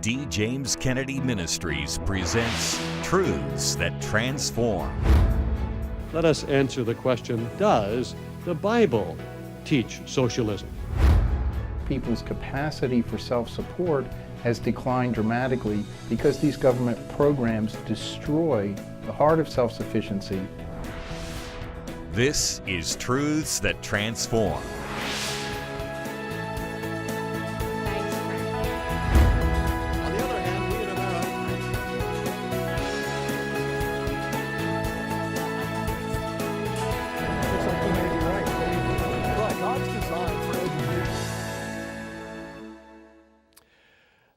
D. James Kennedy Ministries presents Truths That Transform. Let us answer the question, does the Bible teach socialism? People's capacity for self-support has declined dramatically because these government programs destroy the heart of self-sufficiency. This is Truths That Transform.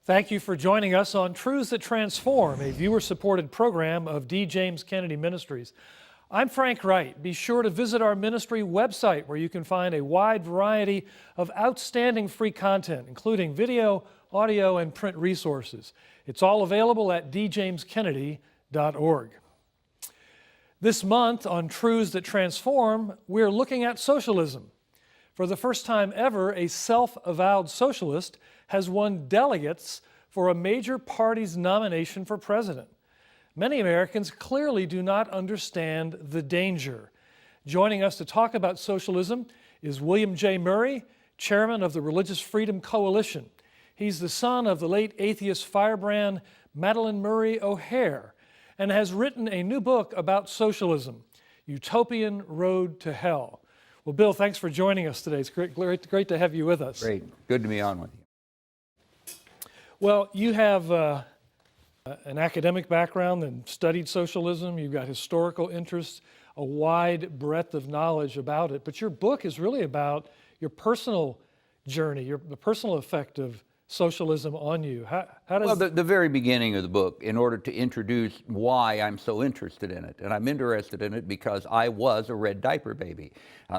Thank you for joining us on Truths That Transform, a viewer-supported program of D. James Kennedy Ministries. I'm Frank Wright. Be sure to visit our ministry website where you can find a wide variety of outstanding free content, including video, audio, and print resources. It's all available at djameskennedy.org. This month on Truths That Transform, we're looking at socialism. For the first time ever, a self-avowed socialist has won delegates for a major party's nomination for president. Many Americans clearly do not understand the danger. Joining us to talk about socialism is William J. Murray, chairman of the Religious Freedom Coalition. He's the son of the late atheist firebrand Madalyn Murray O'Hair and has written a new book about socialism, Utopian Road to Hell. Well, Bill, thanks for joining us today. It's great to have you with us. Great. Good to be on with you. Well, you have an academic background and studied socialism. You've got historical interests, a wide breadth of knowledge about it. But your book is really about your personal journey, the personal effect of socialism on you. How does... Well, the very beginning of the book, in order to introduce why I'm so interested in it. And I'm interested in it because I was a red diaper baby.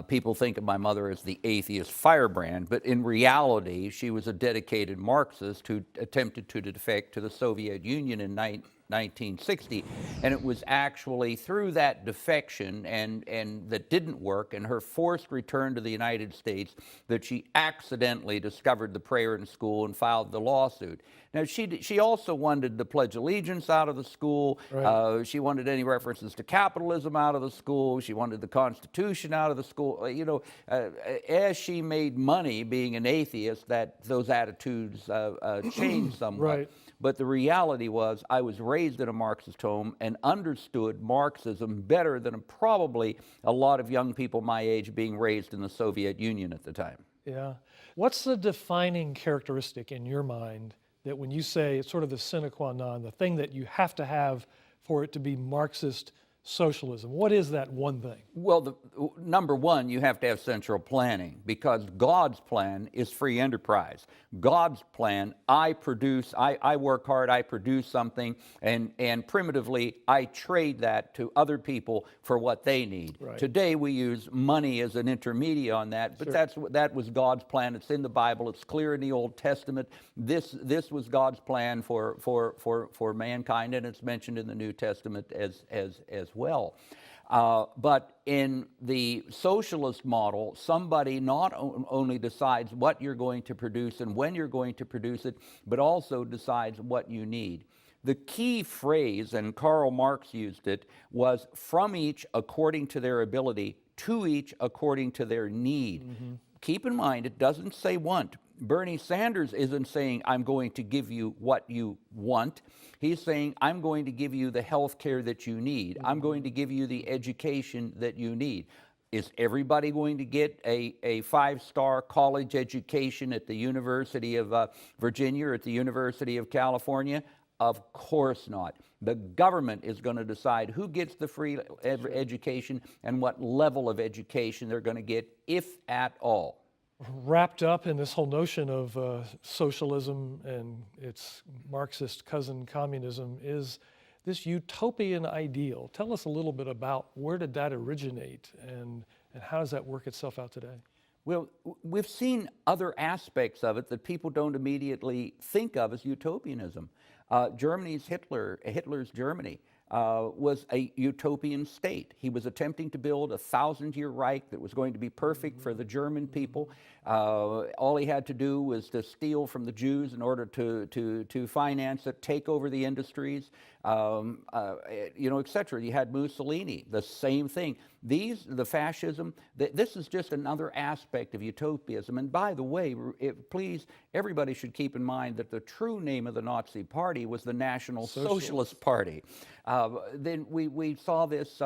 People think of my mother as the atheist firebrand, but in reality, she was a dedicated Marxist who attempted to defect to the Soviet Union in 1960, and it was actually through that defection and that didn't work and her forced return to the United States that she accidentally discovered the prayer in school and filed the lawsuit. Now she also wanted the Pledge of Allegiance out of the school. Right. She wanted any references to capitalism out of the school. She wanted the Constitution out of the school. As she made money being an atheist, those attitudes changed somewhat. Right. But the reality was I was raised in a Marxist home and understood Marxism better than probably a lot of young people my age being raised in the Soviet Union at the time. Yeah. What's the defining characteristic in your mind that when you say it's sort of the sine qua non, the thing that you have to have for it to be Marxist socialism? What is that one thing? Well, number one, you have to have central planning because God's plan is free enterprise. God's plan, I work hard, I produce something, and primitively, I trade that to other people for what they need. Right. Today, we use money as an intermediate on that, but Sure. that was God's plan. It's in the Bible. It's clear in the Old Testament. This was God's plan for mankind, and it's mentioned in the New Testament as well. But in the socialist model, somebody not only decides what you're going to produce and when you're going to produce it, but also decides what you need. The key phrase, and Karl Marx used it, was from each according to their ability, to each according to their need. Mm-hmm. Keep in mind, it doesn't say want. Bernie Sanders isn't saying, I'm going to give you what you want. He's saying, I'm going to give you the health care that you need. Mm-hmm. I'm going to give you the education that you need. Is everybody going to get a five-star college education at the University of Virginia or at the University of California? Of course not. The government is going to decide who gets the free education and what level of education they're going to get, if at all. Wrapped up in this whole notion of socialism and its Marxist cousin communism is this utopian ideal. Tell us a little bit about where did that originate and how does that work itself out today? Well, we've seen other aspects of it that people don't immediately think of as utopianism. Germany's Hitler's Germany. was a utopian state. He was attempting to build a 1,000-year Reich that was going to be perfect for the German people. All he had to do was to steal from the Jews in order to finance it, take over the industries, etc. You had Mussolini, the same thing. The fascism, this is just another aspect of utopianism. And by the way, please, everybody should keep in mind that the true name of the Nazi Party was the National Socialist Party. Then we saw this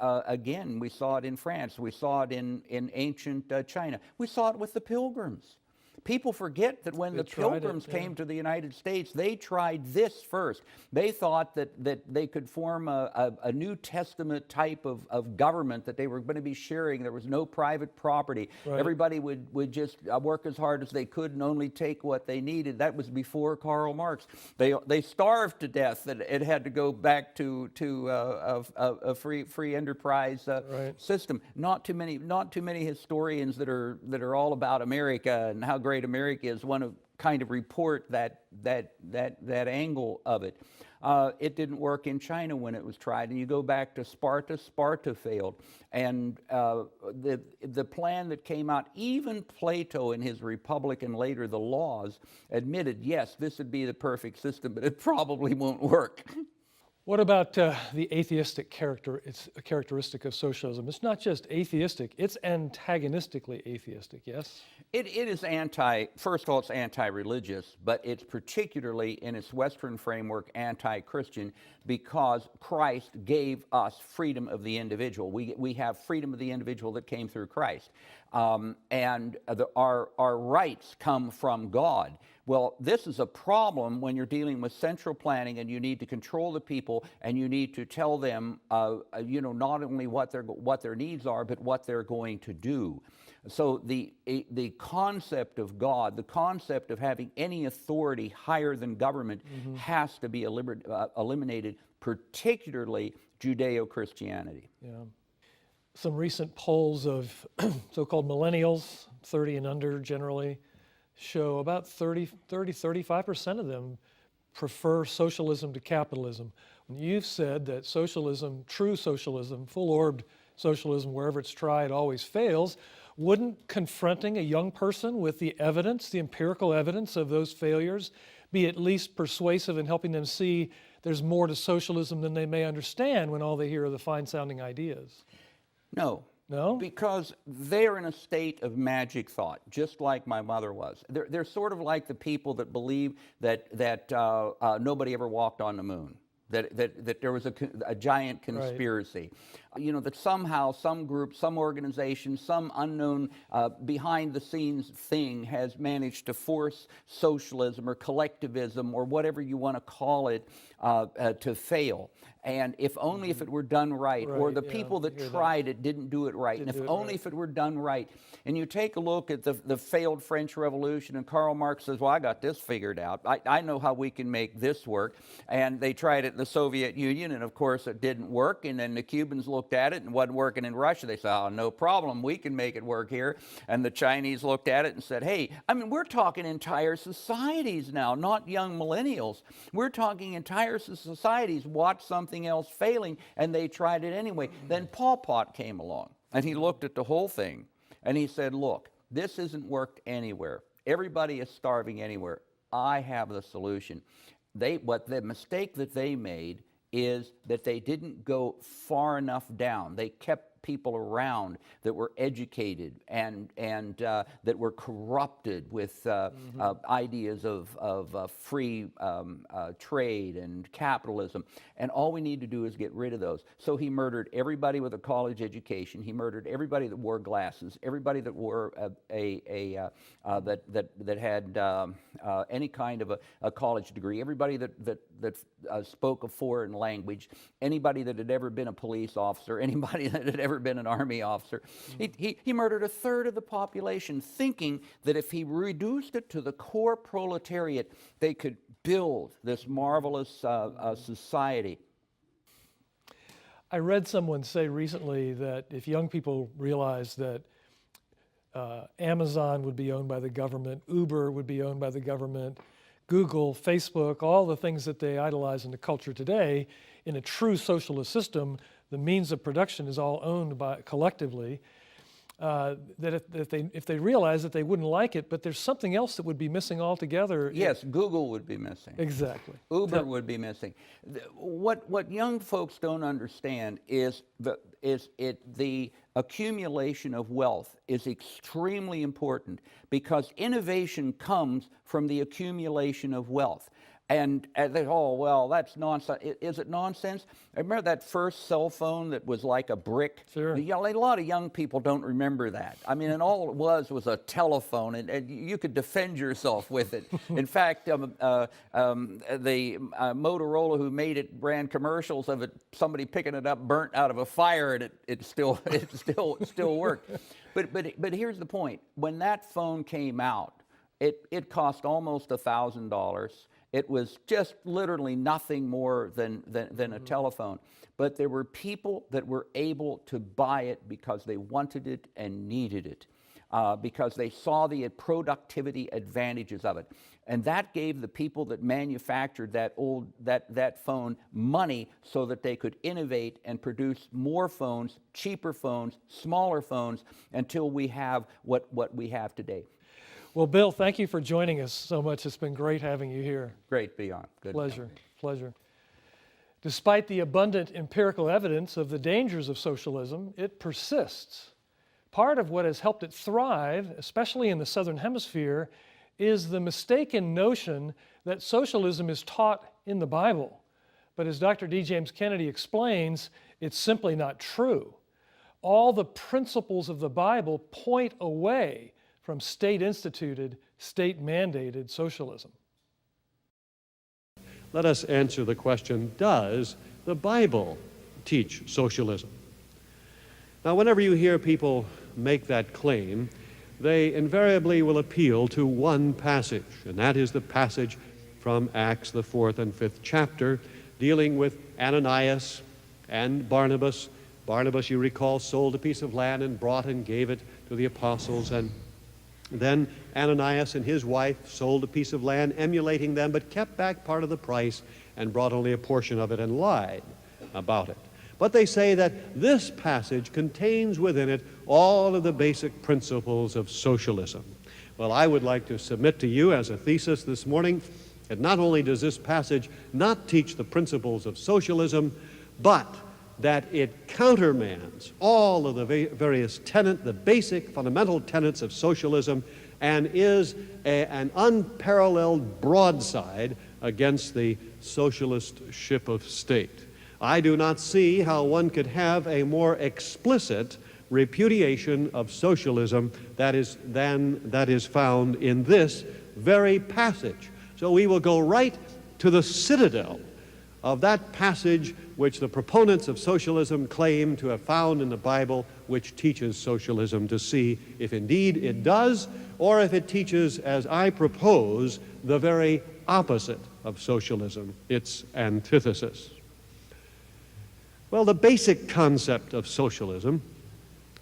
again. We saw it in France. We saw it in ancient China. We saw it with the Pilgrims. People forget that when the Pilgrims came to the United States, they tried this first. They thought that they could form a New Testament type of government that they were going to be sharing. There was no private property. Right. Everybody would just work as hard as they could and only take what they needed. That was before Karl Marx. They starved to death that it had to go back to a free enterprise system. Not too many historians that are all about America and how great America is want to kind of report that angle of it. It didn't work in China when it was tried. And you go back to Sparta. Sparta failed. And the plan that came out, even Plato in his Republic and later the Laws admitted, yes, this would be the perfect system, but it probably won't work. What about the atheistic character? It's a characteristic of socialism. It's not just atheistic, it's antagonistically atheistic, yes? It is first of all, it's anti-religious, but it's particularly in its Western framework anti-Christian because Christ gave us freedom of the individual. We have freedom of the individual that came through Christ. And our rights come from God. Well, this is a problem when you're dealing with central planning and you need to control the people and you need to tell them, not only what their needs are, but what they're going to do. So the concept of God, the concept of having any authority higher than government has to be eliminated, particularly Judeo-Christianity. Yeah. Some recent polls of so-called millennials, 30 and under generally, show about 35% of them prefer socialism to capitalism. When you've said that socialism, true socialism, full-orbed socialism, wherever it's tried, always fails, wouldn't confronting a young person with the evidence, the empirical evidence of those failures, be at least persuasive in helping them see there's more to socialism than they may understand when all they hear are the fine-sounding ideas? No. No? Because they're in a state of magic thought, just like my mother was. They're sort of like the people that believe that nobody ever walked on the moon, that there was a giant conspiracy. Right. That somehow some group, some organization, some unknown behind-the-scenes thing has managed to force socialism or collectivism or whatever you want to call it to fail. And if only if it were done right, or the people that tried it didn't do it right, and if only if it were done right. And you take a look at the failed French Revolution, and Karl Marx says, well, I got this figured out. I know how we can make this work. And they tried it in the Soviet Union, and of course it didn't work. And then the Cubans looked at it and wasn't working in Russia. They said, oh, no problem, we can make it work here. And the Chinese looked at it and said, hey, we're talking entire societies now, not young millennials. We're talking entire societies watch something else failing, and they tried it anyway. Then Pol Pot came along, and he looked at the whole thing, and he said, look, this isn't worked anywhere. Everybody is starving anywhere. I have the solution. The mistake that they made is that they didn't go far enough down. They kept people around that were educated and that were corrupted with ideas of free trade and capitalism. And all we need to do is get rid of those. So he murdered everybody with a college education. He murdered everybody that wore glasses, everybody that wore that had any kind of a college degree, everybody that spoke a foreign language, anybody that had ever been a police officer, anybody that had ever been an army officer. He murdered a third of the population, thinking that if he reduced it to the core proletariat, they could build this marvelous society. I read someone say recently that if young people realize that Amazon would be owned by the government, Uber would be owned by the government, Google, Facebook, all the things that they idolize in the culture today. In a true socialist system, the means of production is all owned by collectively. That if they realize that they wouldn't like it, but there's something else that would be missing altogether. Yes, Google would be missing. Exactly. Uber would be missing. What young folks don't understand is the accumulation of wealth is extremely important, because innovation comes from the accumulation of wealth. And they, oh, well, that's nonsense. Is it nonsense? I remember that first cell phone that was like a brick. Sure. A lot of young people don't remember that. I mean, and all it was a telephone, and you could defend yourself with it. In fact, the Motorola who made it ran commercials of it, somebody picking it up burnt out of a fire, and it still worked. But here's the point. When that phone came out, it cost almost $1,000. It was just literally nothing more than a telephone. But there were people that were able to buy it because they wanted it and needed it, because they saw the productivity advantages of it. And that gave the people that manufactured that phone money so that they could innovate and produce more phones, cheaper phones, smaller phones, until we have what we have today. Well, Bill, thank you for joining us so much. It's been great having you here. Great, Beyond. Good. Pleasure. Despite the abundant empirical evidence of the dangers of socialism, it persists. Part of what has helped it thrive, especially in the Southern Hemisphere, is the mistaken notion that socialism is taught in the Bible. But as Dr. D. James Kennedy explains, it's simply not true. All the principles of the Bible point away from state-instituted, state-mandated socialism. Let us answer the question, does the Bible teach socialism? Now, whenever you hear people make that claim, they invariably will appeal to one passage, and that is the passage from Acts, the 4th and 5th chapter, dealing with Ananias and Barnabas. Barnabas, you recall, sold a piece of land and brought and gave it to the apostles, and then Ananias and his wife sold a piece of land, emulating them, but kept back part of the price and brought only a portion of it and lied about it. But they say that this passage contains within it all of the basic principles of socialism. Well, I would like to submit to you as a thesis this morning that not only does this passage not teach the principles of socialism, but that it countermands all of the various the basic fundamental tenets of socialism, and is an unparalleled broadside against the socialist ship of state. I do not see how one could have a more explicit repudiation of socialism that is found in this very passage. So we will go right to the citadel of that passage which the proponents of socialism claim to have found in the Bible, which teaches socialism, to see if indeed it does, or if it teaches, as I propose, the very opposite of socialism, its antithesis. Well, the basic concept of socialism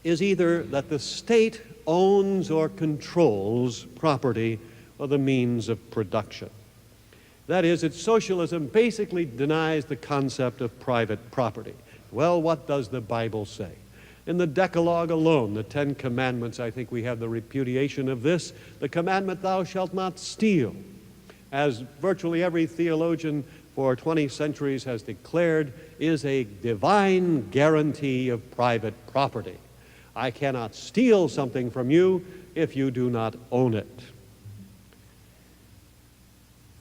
is either that the state owns or controls property or the means of production. That is, that socialism basically denies the concept of private property. Well, what does the Bible say? In the Decalogue alone, the 10 Commandments, I think we have the repudiation of this. The commandment, thou shalt not steal, as virtually every theologian for 20 centuries has declared, is a divine guarantee of private property. I cannot steal something from you if you do not own it.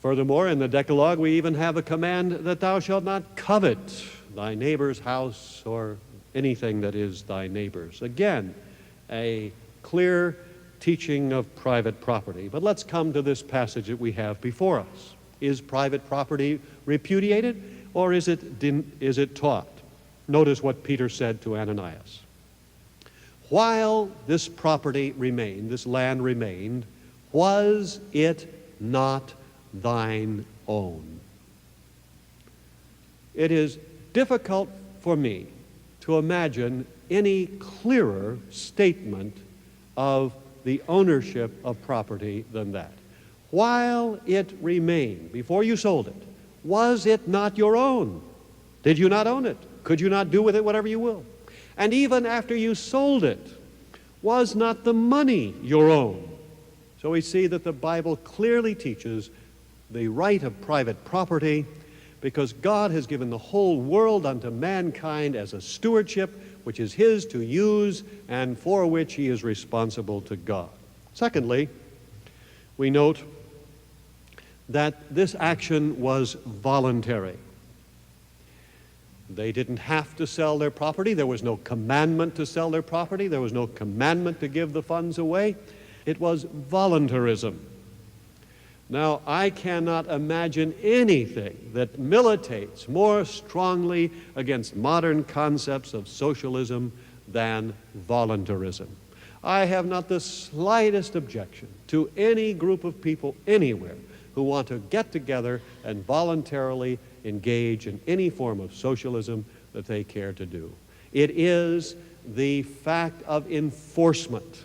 Furthermore, in the Decalogue, we even have a command that thou shalt not covet thy neighbor's house or anything that is thy neighbor's. Again, a clear teaching of private property. But let's come to this passage that we have before us. Is private property repudiated, or is it taught? Notice what Peter said to Ananias. While this property remained, this land remained, was it not thine own? It is difficult for me to imagine any clearer statement of the ownership of property than that. while it remained, before you sold it, was it not your own? Did you not own it? Could you not do with it whatever you will? And even after you sold it, was not the money your own? So we see that the Bible clearly teaches the right of private property, because God has given the whole world unto mankind as a stewardship, which is his to use and for which he is responsible to God. Secondly, we note that this action was voluntary. They didn't have to sell their property. There was no commandment to sell their property. There was no commandment to give the funds away. It was voluntarism. Now, I cannot imagine anything that militates more strongly against modern concepts of socialism than voluntarism. I have not the slightest objection to any group of people anywhere who want to get together and voluntarily engage in any form of socialism that they care to do. It is the fact of enforcement.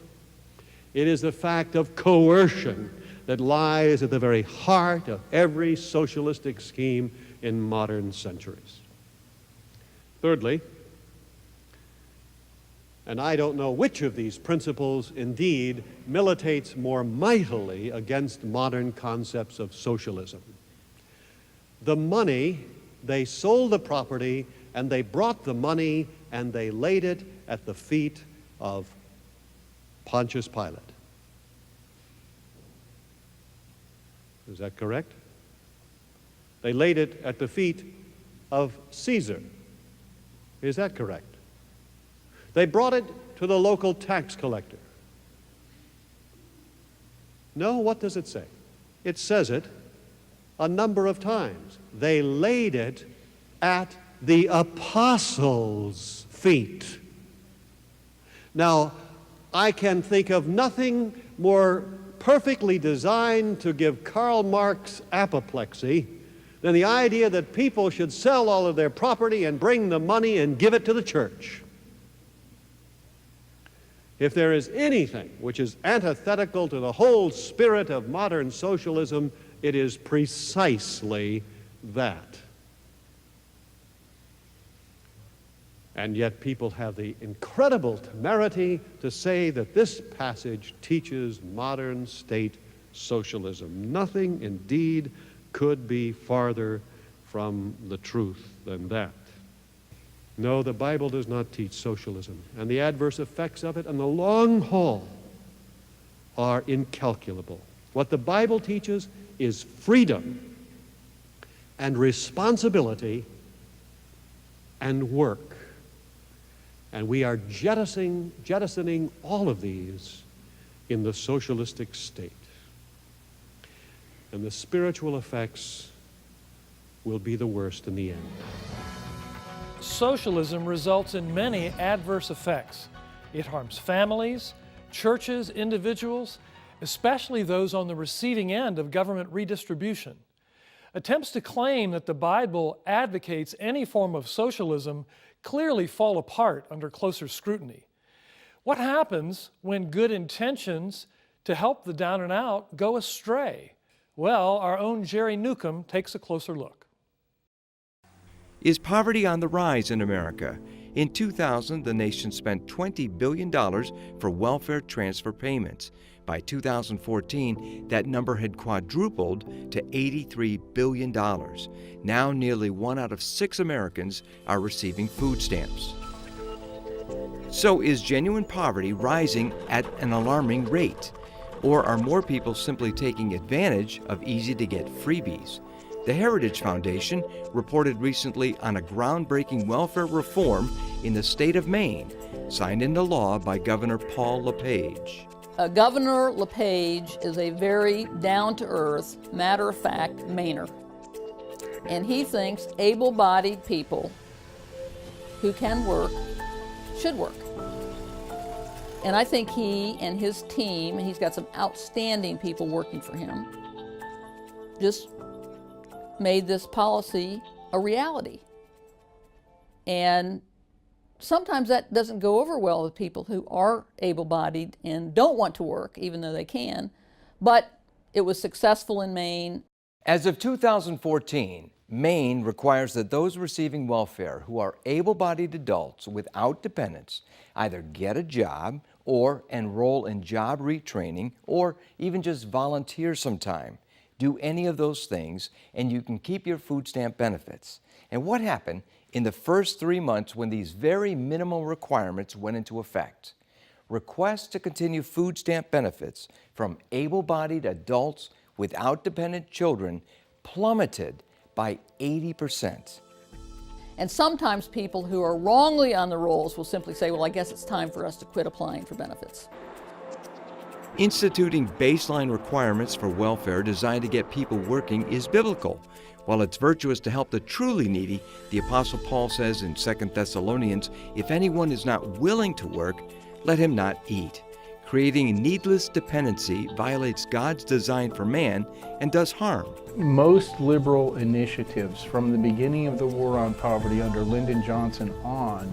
It is the fact of coercion that lies at the very heart of every socialistic scheme in modern centuries. Thirdly, and I don't know which of these principles indeed militates more mightily against modern concepts of socialism. The money, they sold the property, and they brought the money and they laid it at the feet of Pontius Pilate. Is that correct? They laid it at the feet of Caesar. Is that correct? They brought it to the local tax collector. No, what does it say? It says it a number of times. They laid it at the apostles' feet. Now, I can think of nothing more perfectly designed to give Karl Marx apoplexy than the idea that people should sell all of their property and bring the money and give it to the church. If there is anything which is antithetical to the whole spirit of modern socialism, it is precisely that. And yet people have the incredible temerity to say that this passage teaches modern state socialism. Nothing indeed could be farther from the truth than that. No, the Bible does not teach socialism, and the adverse effects of it in the long haul are incalculable. What the Bible teaches is freedom and responsibility and work. And we are jettisoning all of these in the socialistic state. And the spiritual effects will be the worst in the end. Socialism results in many adverse effects. It harms families, churches, individuals, especially those on the receiving end of government redistribution. Attempts to claim that the Bible advocates any form of socialism clearly fall apart under closer scrutiny. What happens when good intentions to help the down and out go astray? Well, our own Jerry Newcomb takes a closer look. Is poverty on the rise in America? In 2000, the nation spent $20 billion for welfare transfer payments. By 2014, that number had quadrupled to $83 billion. Now nearly 1 out of 6 Americans are receiving food stamps. So is genuine poverty rising at an alarming rate? Or are more people simply taking advantage of easy-to-get freebies? The Heritage Foundation reported recently on a groundbreaking welfare reform in the state of Maine, signed into law by Governor Paul LePage. Governor LePage is a very down-to-earth, matter-of-fact Mainer. And he thinks able-bodied people who can work should work. And I think he and his team, and he's got some outstanding people working for him, just made this policy a reality. And sometimes that doesn't go over well with people who are able-bodied and don't want to work, even though they can. But It was successful in Maine. As of 2014, Maine requires that those receiving welfare who are able-bodied adults without dependents either get a job or enroll in job retraining or even just volunteer sometime. Do any of those things and you can keep your food stamp benefits. And what happened in the first 3 months when these very minimal requirements went into effect? Requests to continue food stamp benefits from able-bodied adults without dependent children plummeted by 80%. And sometimes people who are wrongly on the rolls will simply say, well, I guess it's time for us to quit applying for benefits. Instituting baseline requirements for welfare designed to get people working is biblical. While it's virtuous to help the truly needy, the Apostle Paul says in 2 Thessalonians, if anyone is not willing to work, let him not eat. Creating needless dependency violates God's design for man and does harm. Most liberal initiatives from the beginning of the war on poverty under Lyndon Johnson on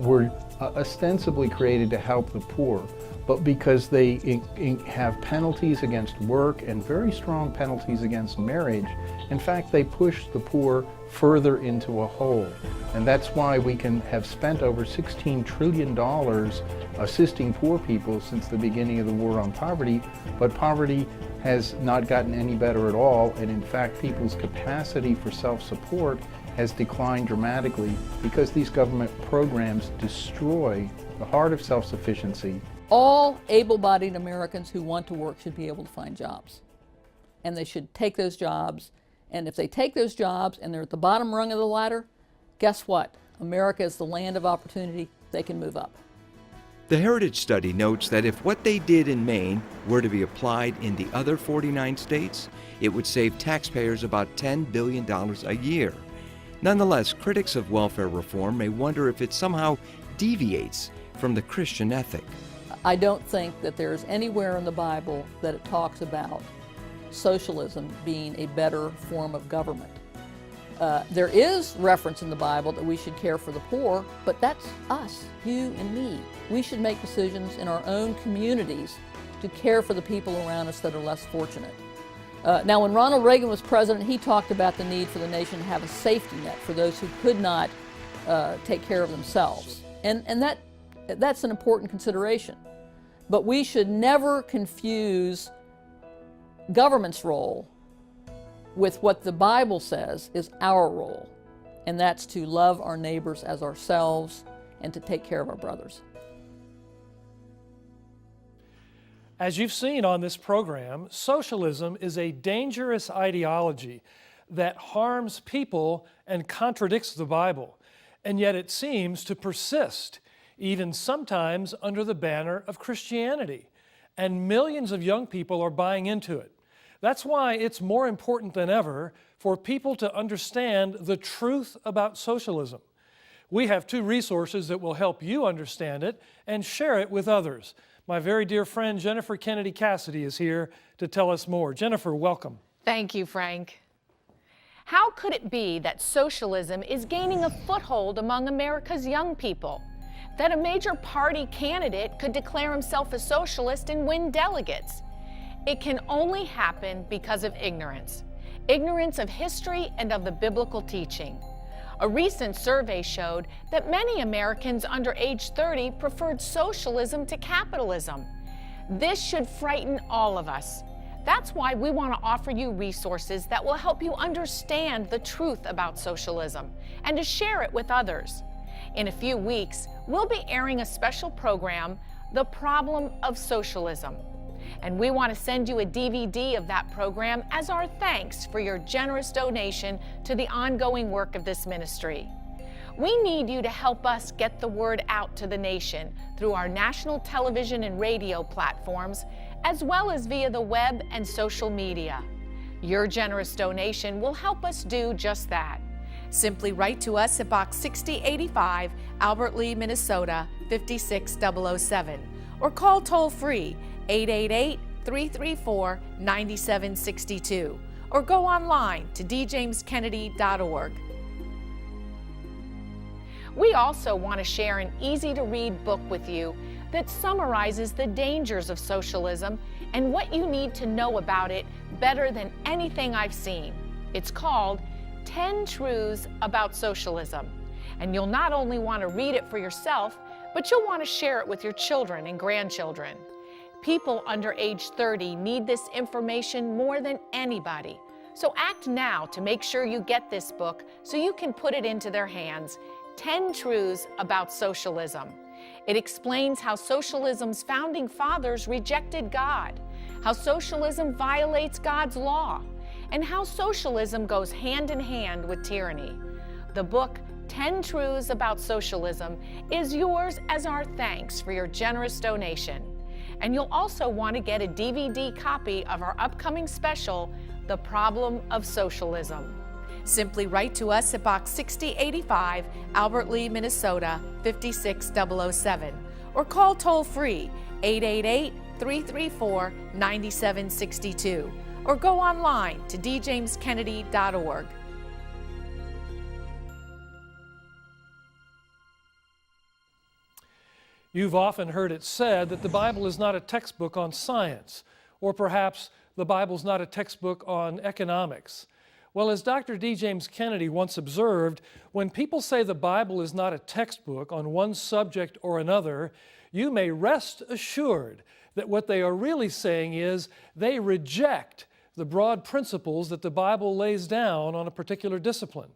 were ostensibly created to help the poor, but because they have penalties against work and very strong penalties against marriage, in fact, they push the poor further into a hole. And that's why we can have spent over $16 trillion assisting poor people since the beginning of the war on poverty, but poverty has not gotten any better at all, and in fact, people's capacity for self-support has declined dramatically because these government programs destroy the heart of self-sufficiency. All able-bodied Americans who want to work should be able to find jobs. And they should take those jobs. And if they take those jobs and they're at the bottom rung of the ladder, guess what? America is the land of opportunity. They can move up. The Heritage Study notes that if what they did in Maine were to be applied in the other 49 states, it would save taxpayers about $10 billion a year. Nonetheless, critics of welfare reform may wonder if it somehow deviates from the Christian ethic. I don't think that there's anywhere in the Bible that it talks about socialism being a better form of government. There is reference in the Bible that we should care for the poor, but that's us, you and me. We should make decisions in our own communities to care for the people around us that are less fortunate. Now, when Ronald Reagan was president, he talked about the need for the nation to have a safety net for those who could not take care of themselves. And that's an important consideration. But we should never confuse government's role with what the Bible says is our role, and that's to love our neighbors as ourselves and to take care of our brothers. As you've seen on this program, socialism is a dangerous ideology that harms people and contradicts the Bible, and yet it seems to persist, even sometimes under the banner of Christianity, and millions of young people are buying into it. That's why it's more important than ever for people to understand the truth about socialism. We have two resources that will help you understand it and share it with others. My very dear friend Jennifer Kennedy Cassidy is here to tell us more. Jennifer, welcome. Thank you, Frank. How could it be that socialism is gaining a foothold among America's young people? That a major party candidate could declare himself a socialist and win delegates? It can only happen because of ignorance. Ignorance of history and of the biblical teaching. A recent survey showed that many Americans under age 30 preferred socialism to capitalism. This should frighten all of us. That's why we want to offer you resources that will help you understand the truth about socialism and to share it with others. In a few weeks, we'll be airing a special program, The Problem of Socialism. And we want to send you a DVD of that program as our thanks for your generous donation to the ongoing work of this ministry. We need you to help us get the word out to the nation through our national television and radio platforms, as well as via the web and social media. Your generous donation will help us do just that. Simply write to us at Box 6085, Albert Lea, Minnesota, 56007, or call toll-free 888-334-9762, or go online to djameskennedy.org. We also want to share an easy-to-read book with you that summarizes the dangers of socialism and what you need to know about it better than anything I've seen. It's called 10 Truths About Socialism. And you'll not only want to read it for yourself, but you'll want to share it with your children and grandchildren. People under age 30 need this information more than anybody. So act now to make sure you get this book so you can put it into their hands. 10 Truths About Socialism. It explains how socialism's founding fathers rejected God, how socialism violates God's law, and how socialism goes hand in hand with tyranny. The book, 10 Truths About Socialism, is yours as our thanks for your generous donation. And you'll also want to get a DVD copy of our upcoming special, The Problem of Socialism. Simply write to us at Box 6085, Albert Lea, Minnesota, 56007, or call toll-free 888-334-9762, or go online to djameskennedy.org. You've often heard it said that the Bible is not a textbook on science, or perhaps the Bible's not a textbook on economics. Well, as Dr. D. James Kennedy once observed, when people say the Bible is not a textbook on one subject or another, you may rest assured that what they are really saying is they reject the broad principles that the Bible lays down on a particular discipline.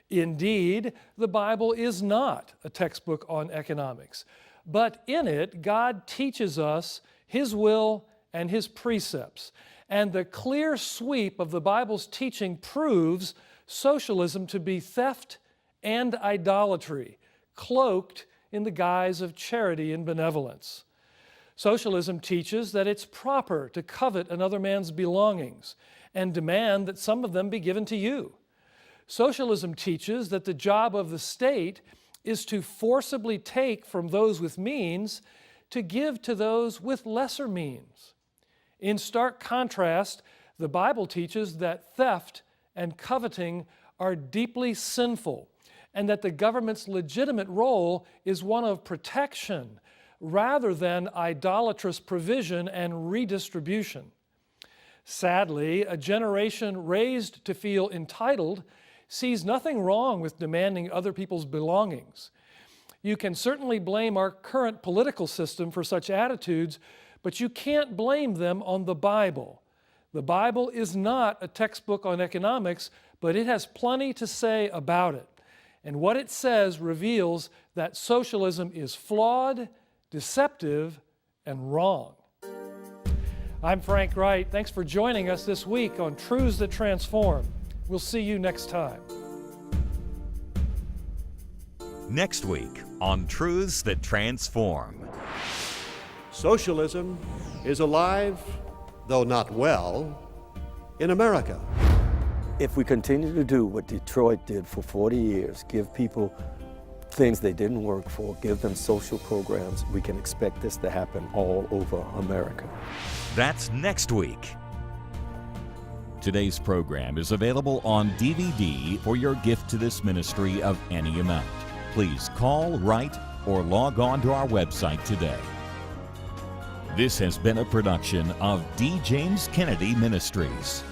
Indeed, the Bible is not a textbook on economics, but in it, God teaches us His will and His precepts. And the clear sweep of the Bible's teaching proves socialism to be theft and idolatry, cloaked in the guise of charity and benevolence. Socialism teaches that it's proper to covet another man's belongings and demand that some of them be given to you. Socialism teaches that the job of the state is to forcibly take from those with means to give to those with lesser means. In stark contrast, the Bible teaches that theft and coveting are deeply sinful, and that the government's legitimate role is one of protection rather than idolatrous provision and redistribution. Sadly, a generation raised to feel entitled sees nothing wrong with demanding other people's belongings. You can certainly blame our current political system for such attitudes, but you can't blame them on the Bible. The Bible is not a textbook on economics, but it has plenty to say about it. And what it says reveals that socialism is flawed, deceptive, and wrong. I'm Frank Wright. Thanks for joining us this week on Truths That Transform. We'll see you next time. Next week on Truths That Transform. Socialism is alive, though not well, in America. If we continue to do what Detroit did for 40 years, give people things they didn't work for, give them social programs, we can expect this to happen all over America. That's next week. Today's program is available on DVD for your gift to this ministry of any amount. Please call, write, or log on to our website today. This has been a production of D. James Kennedy Ministries.